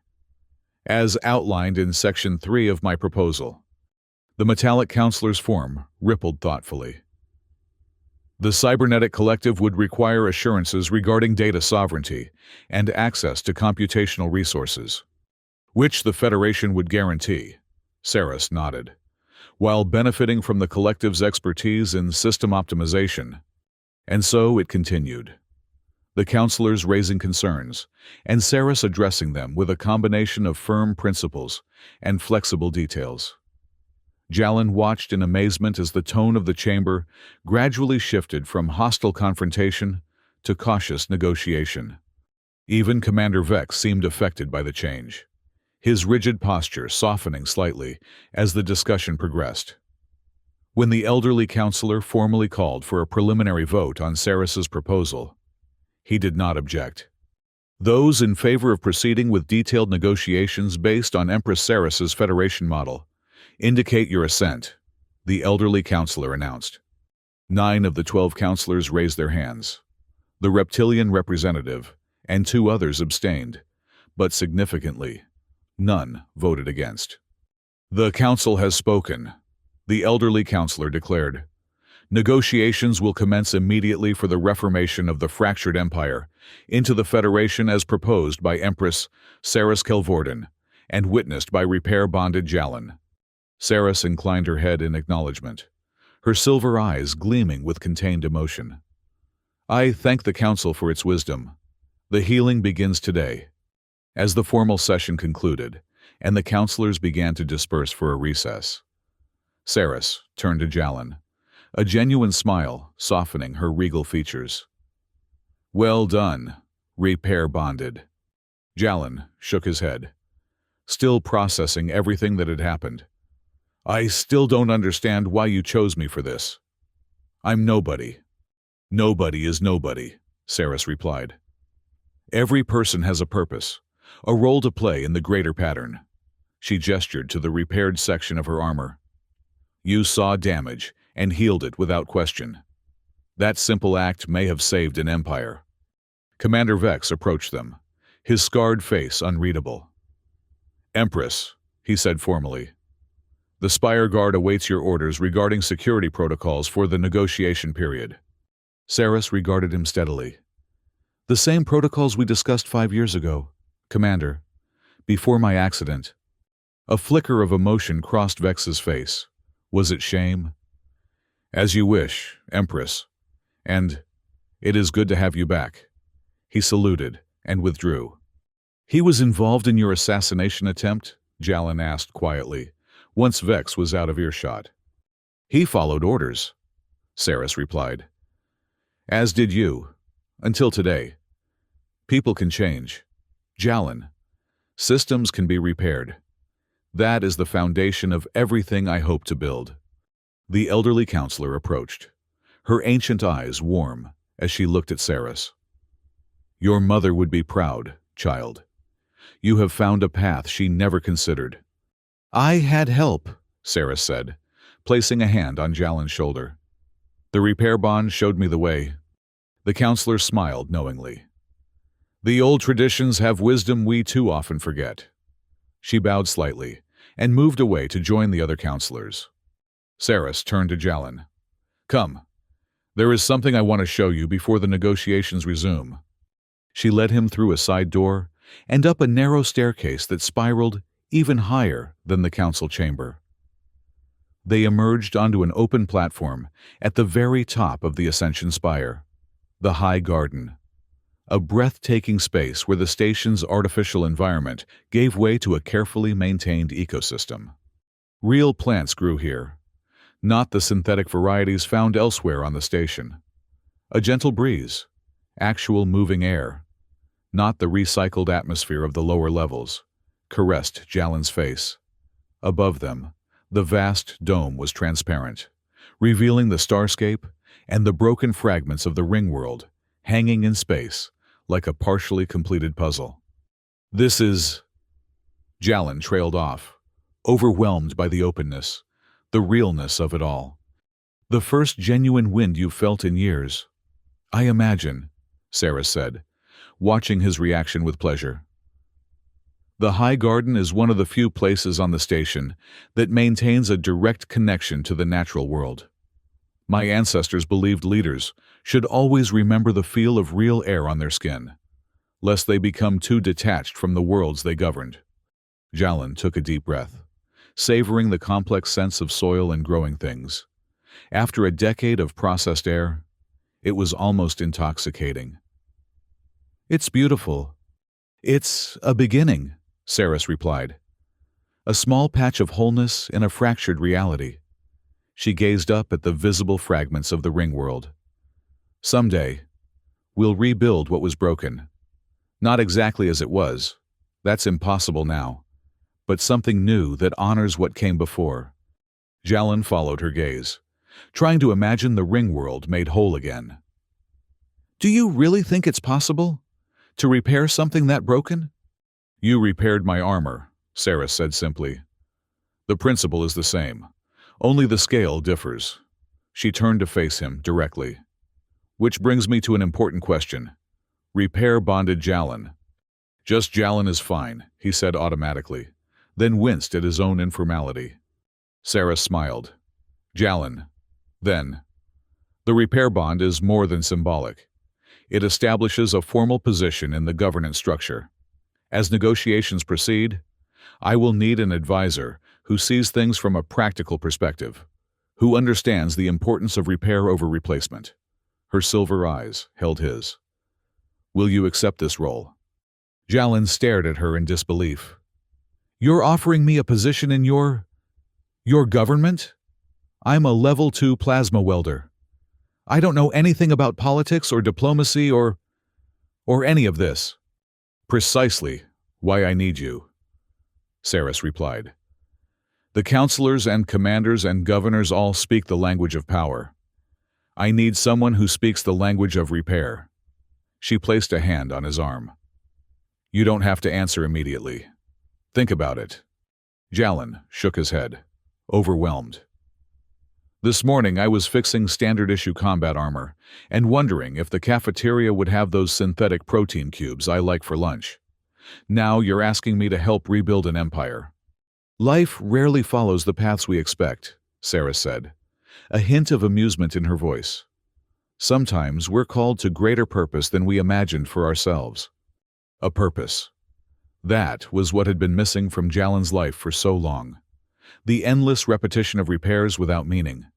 "As outlined in Section 3 of my proposal." The metallic counselor's form rippled thoughtfully. "The cybernetic collective would require assurances regarding data sovereignty and access to computational resources. which the Federation would guarantee. Saris nodded. While benefiting from the collective's expertise in system optimization. And so it continued. The counselors raising concerns, and Saris addressing them with a combination of firm principles and flexible details. Jalin watched in amazement as the tone of the chamber gradually shifted from hostile confrontation to cautious negotiation. Even Commander Vex seemed affected by the change, his rigid posture softening slightly as the discussion progressed. When the elderly counselor formally called for a preliminary vote on Saris's proposal, he did not object. Those in favor of proceeding with detailed negotiations based on Empress Saris's Federation model, indicate your assent, the elderly counselor announced. 9 of the 12 counselors raised their hands. The reptilian representative and 2 others abstained, but significantly, none voted against. The council has spoken, the elderly counselor declared. Negotiations will commence immediately for the reformation of the fractured empire into the Federation as proposed by Empress Saris Kelvordan and witnessed by repair-bonded Jalin. Saris inclined her head in acknowledgement, her silver eyes gleaming with contained emotion. I thank the council for its wisdom. The healing begins today. As the formal session concluded, and the counselors began to disperse for a recess, Saris turned to Jalin, a genuine smile softening her regal features. Well done, repair-bonded. Jalin shook his head, still processing everything that had happened. I still don't understand why you chose me for this. I'm nobody. Nobody is nobody, Saris replied. Every person has a purpose, a role to play in the greater pattern. She gestured to the repaired section of her armor. You saw damage and healed it without question. That simple act may have saved an empire. Commander Vex approached them, his scarred face unreadable. Empress, he said formally. The Spire Guard awaits your orders regarding security protocols for the negotiation period. Saris regarded him steadily. The same protocols we discussed 5 years ago, Commander, before my accident. A flicker of emotion crossed Vex's face. Was it shame? As you wish, Empress. And it is good to have you back. He saluted and withdrew. He was involved in your assassination attempt? Jalin asked quietly, once Vex was out of earshot. He followed orders, Saris replied. As did you, until today. People can change. Jalin, systems can be repaired. That is the foundation of everything I hope to build. The elderly counselor approached, her ancient eyes warm as she looked at Saris. Your mother would be proud, child. You have found a path she never considered. I had help, Saris said, placing a hand on Jalin's shoulder. The repair bond showed me the way. The counselor smiled knowingly. The old traditions have wisdom we too often forget. She bowed slightly and moved away to join the other counselors. Saris turned to Jalin. Come, there is something I want to show you before the negotiations resume. She led him through a side door and up a narrow staircase that spiraled even higher than the council chamber. They emerged onto an open platform at the very top of the Ascension Spire, the High Garden, a breathtaking space where the station's artificial environment gave way to a carefully maintained ecosystem. Real plants grew here, not the synthetic varieties found elsewhere on the station. A gentle breeze, actual moving air, not the recycled atmosphere of the lower levels, caressed Jalin's face. Above them, the vast dome was transparent, revealing the starscape and the broken fragments of the ring world hanging in space like a partially completed puzzle. This is... Jalin trailed off, overwhelmed by the openness, the realness of it all. The first genuine wind you've felt in years. I imagine, Saris said, watching his reaction with pleasure. The High Garden is one of the few places on the station that maintains a direct connection to the natural world. My ancestors believed leaders should always remember the feel of real air on their skin, lest they become too detached from the worlds they governed. Jalan took a deep breath, savoring the complex sense of soil and growing things. After a decade of processed air, it was almost intoxicating. "It's beautiful. It's a beginning," Saris replied. "A small patch of wholeness in a fractured reality." She gazed up at the visible fragments of the ring world. "Someday, we'll rebuild what was broken. Not exactly as it was. That's impossible now. But something new that honors what came before." Jalan followed her gaze, trying to imagine the ring world made whole again. "Do you really think it's possible? To repair something that broken?" "You repaired my armor," Saris said simply. "The principle is the same. Only the scale differs." She turned to face him directly. "Which brings me to an important question. Repair bonded Jalan." "Just Jalan is fine," he said automatically, then winced at his own informality. Sarah smiled. "Jalan. Then. The repair bond is more than symbolic. It establishes a formal position in the governance structure. As negotiations proceed, I will need an advisor who sees things from a practical perspective, who understands the importance of repair over replacement." Her silver eyes held his. "Will you accept this role?" Jalan stared at her in disbelief. "You're offering me a position in your government? I'm a level 2 plasma welder. I don't know anything about politics or diplomacy or any of this." "Precisely why I need you," Saris replied. "The counselors and commanders and governors all speak the language of power. I need someone who speaks the language of repair." She placed a hand on his arm. "You don't have to answer immediately. Think about it." Jalan shook his head, overwhelmed. "This morning I was fixing standard-issue combat armor and wondering if the cafeteria would have those synthetic protein cubes I like for lunch. Now you're asking me to help rebuild an empire." "Life rarely follows the paths we expect," Sarah said, a hint of amusement in her voice. "Sometimes we're called to greater purpose than we imagined for ourselves." A purpose. That was what had been missing from Jalan's life for so long. The endless repetition of repairs without meaning.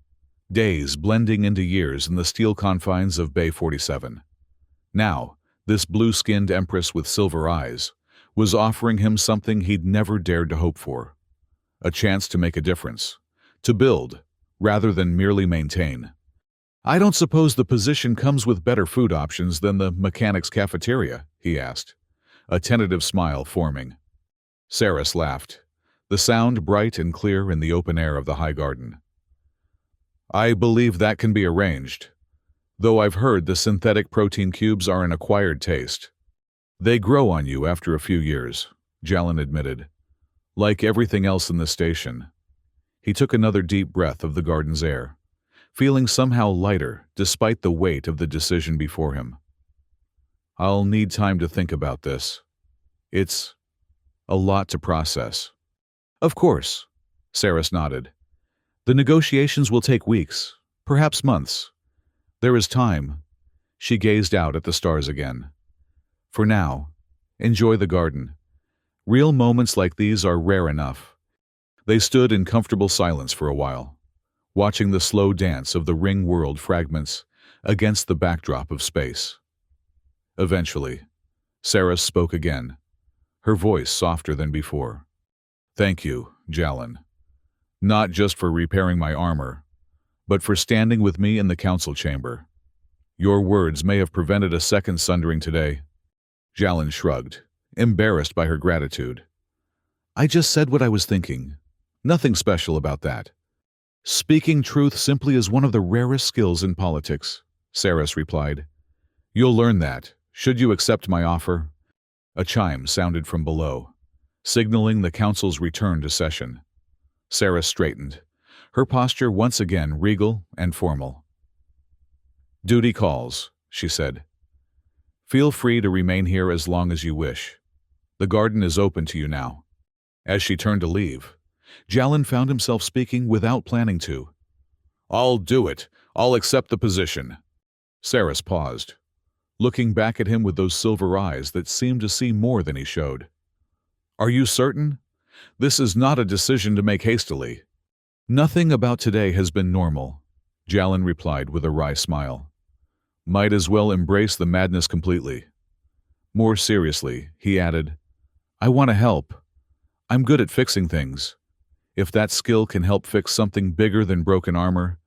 Days blending into years in the steel confines of Bay 47. Now, this blue-skinned empress with silver eyes was offering him something he'd never dared to hope for. A chance to make a difference. To build, rather than merely maintain. "I don't suppose the position comes with better food options than the mechanics cafeteria?" he asked, a tentative smile forming. Saris laughed, the sound bright and clear in the open air of the high garden. "I believe that can be arranged, though I've heard the synthetic protein cubes are an acquired taste." "They grow on you after a few years," Jalan admitted. "Like everything else in the station." He took another deep breath of the garden's air, feeling somehow lighter despite the weight of the decision before him. "I'll need time to think about this. It's a lot to process." "Of course," Saris nodded. "The negotiations will take weeks, perhaps months. There is time." She gazed out at the stars again. "For now, enjoy the garden. Real moments like these are rare enough." They stood in comfortable silence for a while, watching the slow dance of the ring world fragments against the backdrop of space. Eventually, Sarah spoke again, her voice softer than before. "Thank you, Jalan. Not just for repairing my armor, but for standing with me in the council chamber. Your words may have prevented a second sundering today." Jalan shrugged, embarrassed by her gratitude. "I just said what I was thinking. Nothing special about that." "Speaking truth simply is one of the rarest skills in politics," Saris replied. "You'll learn that, should you accept my offer." A chime sounded from below, signaling the council's return to session. Saris straightened, her posture once again regal and formal. "Duty calls," she said. "Feel free to remain here as long as you wish. The garden is open to you now." As she turned to leave, Jalan found himself speaking without planning to. "I'll do it. I'll accept the position." Saris paused, looking back at him with those silver eyes that seemed to see more than he showed. "Are you certain? This is not a decision to make hastily. Nothing about today has been normal, Jalin replied with a wry smile. Might as well embrace the madness completely. More seriously, he added, I want to help. I'm good at fixing things. If that skill can help fix something bigger than broken armor,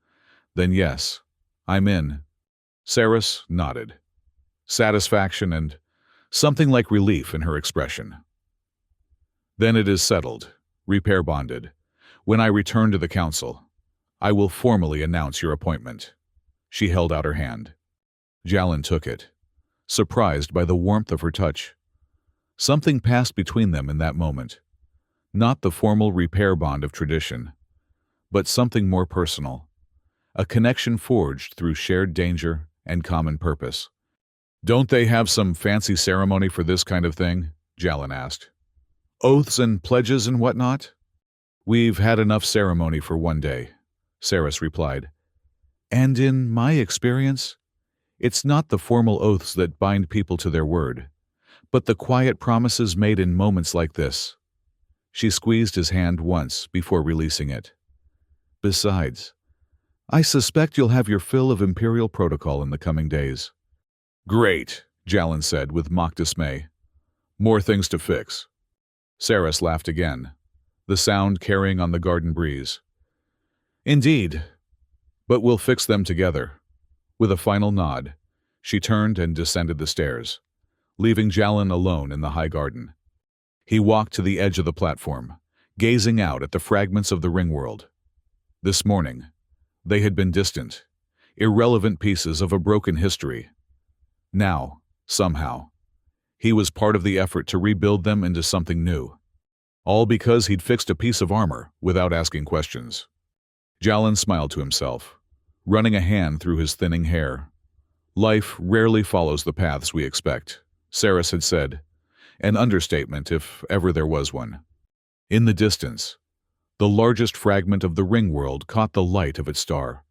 then yes, I'm in. Saris nodded, satisfaction and something like relief in her expression. Then it is settled, repair bonded. When I return to the council, I will formally announce your appointment. She held out her hand. Jalin took it, surprised by the warmth of her touch. Something passed between them in that moment. Not the formal repair bond of tradition, but something more personal. A connection forged through shared danger and common purpose. Don't they have some fancy ceremony for this kind of thing? Jalin asked. Oaths and pledges and whatnot? We've had enough ceremony for one day, Saris replied. And in my experience, it's not the formal oaths that bind people to their word, but the quiet promises made in moments like this. She squeezed his hand once before releasing it. Besides, I suspect you'll have your fill of Imperial protocol in the coming days. Great, Jalin said with mock dismay. More things to fix. Saris laughed again, the sound carrying on the garden breeze. Indeed, but we'll fix them together. With a final nod, she turned and descended the stairs, leaving Jalin alone in the high garden. He walked to the edge of the platform, gazing out at the fragments of the ring world. This morning, they had been distant, irrelevant pieces of a broken history. Now, somehow, he was part of the effort to rebuild them into something new. All because he'd fixed a piece of armor without asking questions. Jalin smiled to himself, running a hand through his thinning hair. Life rarely follows the paths we expect, Saris had said, an understatement if ever there was one. In the distance, the largest fragment of the ring world caught the light of its star,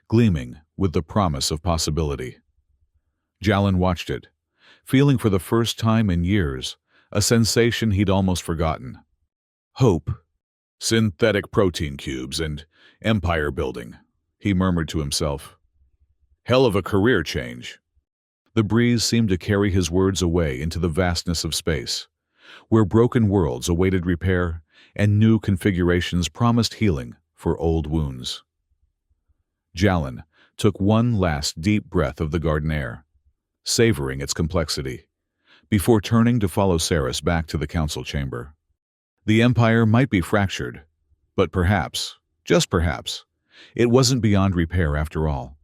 gleaming with the promise of possibility. Jalin watched it, feeling for the first time in years a sensation he'd almost forgotten. Hope. Synthetic protein cubes and empire building, he murmured to himself. Hell of a career change. The breeze seemed to carry his words away into the vastness of space, where broken worlds awaited repair and new configurations promised healing for old wounds. Jalin took one last deep breath of the garden air, savoring its complexity, before turning to follow Saris back to the council chamber. The empire might be fractured, but perhaps, just perhaps, it wasn't beyond repair after all.